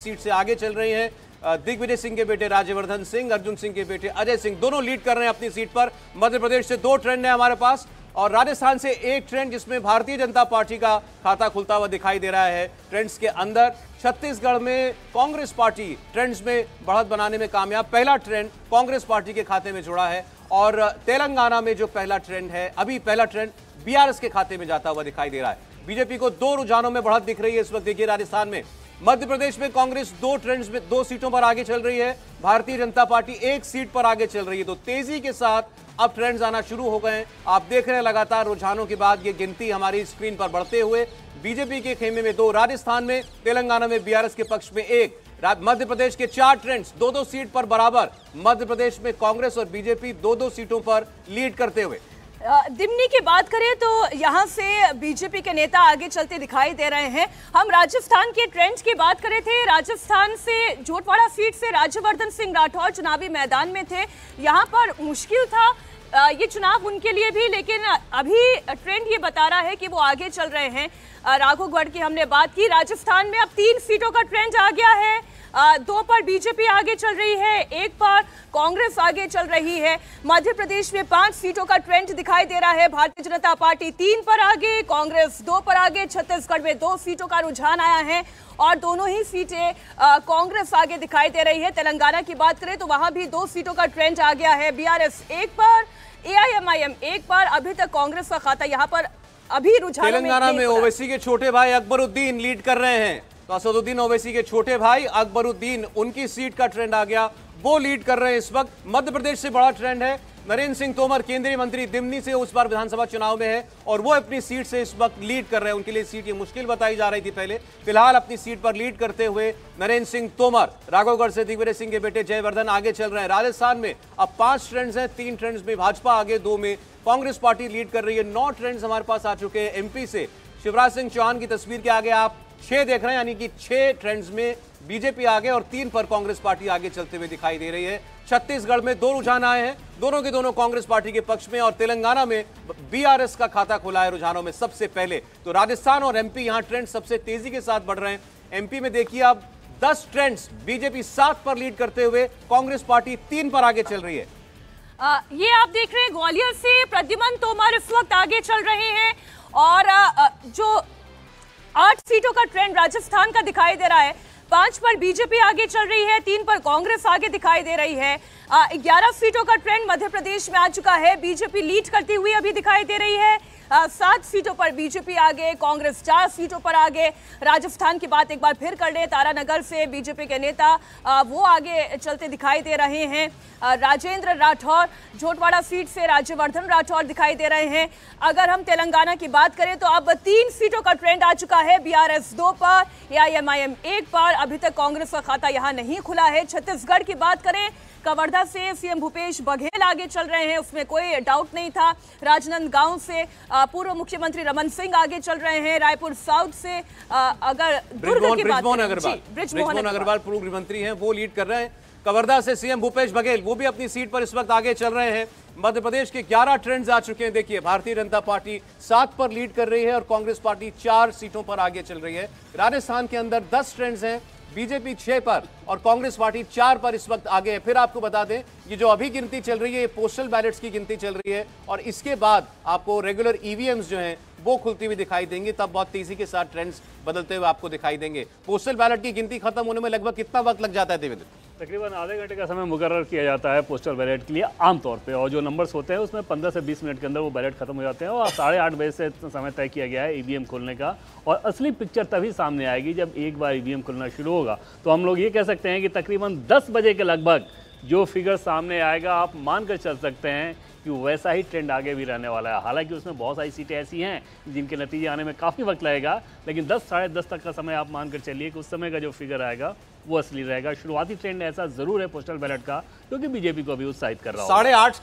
Seat से आगे चल रही हैं। दिग्विजय सिंह के बेटे राज्यवर्धन सिंह, अर्जुन सिंह के बेटे अजय सिंह दोनों लीड कर रहे हैं अपनी सीट पर। मध्य प्रदेश से 2 ट्रेंड है हमारे पास और राजस्थान से 1 ट्रेंड जिसमें भारतीय जनता पार्टी का खाता खुलता हुआ दिखाई दे रहा है। ट्रेंड्स के अंदर छत्तीसगढ़ में कांग्रेस पार्टी ट्रेंड्स में बढ़त बनाने में कामयाब, पहला ट्रेंड कांग्रेस पार्टी के खाते में जुड़ा है। और तेलंगाना में जो पहला ट्रेंड है, अभी पहला ट्रेंड बीआरएस के खाते में जाता हुआ दिखाई दे रहा है। बीजेपी को 2 रुझानों में बढ़त दिख रही है इस वक्त। देखिए राजस्थान में, मध्य प्रदेश में कांग्रेस 2 ट्रेंड्स में 2 सीटों पर आगे चल रही है, भारतीय जनता पार्टी 1 सीट पर आगे चल रही है। तो तेजी के साथ अब ट्रेंड्स आना शुरू हो गए हैं। आप देख रहे हैं लगातार रुझानों के बाद ये गिनती हमारी स्क्रीन पर बढ़ते हुए। बीजेपी के खेमे में 2, राजस्थान में, तेलंगाना में बीआरएस के पक्ष में 1, मध्य प्रदेश के 4 ट्रेंड्स 2-2 सीट पर बराबर। मध्य प्रदेश में कांग्रेस और बीजेपी 2-2 सीटों पर लीड करते हुए। दिमनी की बात करें तो यहां से बीजेपी के नेता आगे चलते दिखाई दे रहे हैं। हम राजस्थान के ट्रेंड्स की बात कर रहे थे। राजस्थान से जोटवाड़ा सीट से राज्यवर्धन सिंह राठौर चुनावी मैदान में थे। यहां पर मुश्किल था ये चुनाव उनके लिए भी, लेकिन अभी ट्रेंड ये बता रहा है कि वो आगे चल रहे हैं। राघवगढ़ की हमने बात की। राजस्थान में अब 3 सीटों का ट्रेंड आ गया है। 2 पर बीजेपी आगे चल रही है, 1 पर कांग्रेस आगे चल रही है। मध्य प्रदेश में 5 सीटों का ट्रेंड दिखाई दे रहा है। भारतीय जनता पार्टी 3 पर आगे, कांग्रेस 2 पर आगे। छत्तीसगढ़ में 2 सीटों का रुझान आया है और दोनों ही सीटें कांग्रेस आगे दिखाई दे रही है। तेलंगाना की बात करें तो वहां भी 2 सीटों का ट्रेंड आ गया है। बीआरएस 1 पर, एआईएमआईएम 1 पर। अभी तक कांग्रेस का खाता यहाँ पर अभी रुझान तेलंगाना में ओवैसी के छोटे भाई अकबरुद्दीन लीड कर रहे हैं। तो असदुद्दीन ओवैसी के छोटे भाई अकबरुद्दीन, उनकी सीट का ट्रेंड आ गया, वो लीड कर रहे हैं इस वक्त। मध्य प्रदेश से बड़ा ट्रेंड है। नरेंद्र सिंह तोमर केंद्रीय मंत्री दिमनी से उस बार विधानसभा चुनाव में है और वो अपनी सीट से इस वक्त लीड कर रहे हैं। उनके लिए सीट ये मुश्किल बताई जा रही थी पहले, फिलहाल अपनी सीट पर लीड करते हुए नरेंद्र सिंह तोमर। राघवगढ़ से दिग्विजय सिंह के बेटे जयवर्धन आगे चल रहे हैं। राजस्थान में अब 5 ट्रेंड्स हैं, 3 ट्रेंड्स में भाजपा आगे, 2 में कांग्रेस पार्टी लीड कर रही है। 9 ट्रेंड्स हमारे पास आ चुके हैं। एमपी से शिवराज सिंह चौहान की तस्वीर के आगे आप 6 देख रहे हैं, यानी कि 6 ट्रेंड्स में बीजेपी आगे और 3 पर कांग्रेस पार्टी आगे चलते हुए दिखाई दे रही है। छत्तीसगढ़ में 2 रुझान आए हैं, दोनों के दोनों कांग्रेस पार्टी के पक्ष में। और तेलंगाना में बीआरएस का खाता खुला है रुझानों में सबसे पहले। तो राजस्थान और एमपी यहां ट्रेंड सबसे तेजी के साथ बढ़ रहे हैं। एमपी में देखिए अब 10 ट्रेंड्स, बीजेपी 7 पर लीड करते हुए, कांग्रेस पार्टी 3 पर आगे चल रही है। ये आप देख रहे हैं ग्वालियर से प्रद्युमन तोमर इस वक्त आगे चल रहे हैं और जो 8 सीटों का ट्रेंड राजस्थान का दिखाई दे रहा है। 5 पर बीजेपी आगे चल रही है, 3 पर कांग्रेस आगे दिखाई दे रही है। 11 सीटों का ट्रेंड मध्य प्रदेश में आ चुका है, बीजेपी लीड करती हुई अभी दिखाई दे रही है। 7 सीटों पर बीजेपी आगे, कांग्रेस 4 सीटों पर आगे। राजस्थान की बात एक बार फिर कर ले, तारानगर से बीजेपी के नेता वो आगे चलते दिखाई दे रहे हैं। राजेंद्र राठौर जोटवाड़ा सीट से राज्यवर्धन राठौर दिखाई दे रहे हैं। अगर हम तेलंगाना की बात करें तो अब 3 सीटों का ट्रेंड आ चुका है। बीआरएस 2 पर, एआईएमआईएम 1 पर। अभी तक कांग्रेस का खाता यहां नहीं खुला है। छत्तीसगढ़ की बात करें, कवर्धा से सीएम भूपेश बघेल आगे चल रहे हैं, उसमें कोई डाउट नहीं था। राजनांदगांव से पूर्व मुख्यमंत्री रमन सिंह आगे चल रहे हैं। रायपुर साउथ से अगर बृजमोहन अग्रवाल पूर्व गृह मंत्री हैं, वो लीड कर रहे हैं। कवर्धा से सीएम भूपेश बघेल, वो भी अपनी सीट पर इस वक्त आगे चल रहे हैं। मध्य प्रदेश के 11 ट्रेंड्स आ चुके हैं। देखिए भारतीय जनता पार्टी 7 पर लीड कर रही है और कांग्रेस पार्टी 4 सीटों पर आगे चल रही है। राजस्थान के अंदर 10 ट्रेंड्स हैं, बीजेपी 6 पर और कांग्रेस पार्टी 4 पर इस वक्त आगे है। फिर आपको बता दें, ये जो अभी गिनती चल रही है, ये पोस्टल बैलेट्स की गिनती चल रही है और इसके बाद आपको रेगुलर ईवीएम्स जो हैं वो खुलती हुई दिखाई देंगी, तब बहुत तेजी के साथ ट्रेंड्स बदलते हुए आपको दिखाई देंगे। पोस्टल बैलेट की गिनती खत्म होने में लगभग कितना वक्त लग जाता है देवेंद्र? तकरीबन आधे घंटे का समय मुकर्रर किया जाता है पोस्टल बैलेट के लिए आमतौर पे, और जो नंबर्स होते हैं उसमें 15 से 20 मिनट के अंदर वो बैलेट खत्म हो जाते हैं और 8:30 बजे से समय तय किया गया है ईवीएम खोलने का। और असली पिक्चर तभी सामने आएगी जब एक बार ईवीएम खुलना शुरू होगा। तो हम लोग ये कह सकते हैं कि तकरीबन 10 बजे के लगभग जो फिगर सामने आएगा, आप मान कर चल सकते हैं कि वैसा ही ट्रेंड आगे भी रहने वाला है। हालांकि उसमें बहुत सारी सीटें ऐसी हैं जिनके नतीजे आने में काफ़ी वक्त लगेगा, लेकिन 10 साढ़े 10 तक का समय आप मान कर चलिए कि उस समय का जो फिगर आएगा वो असली रहेगा। शुरुआती ट्रेंड ऐसा जरूर है पोस्टल बैलेट का, क्योंकि बीजेपी को भी उत्साहित कर रहा है। 8:30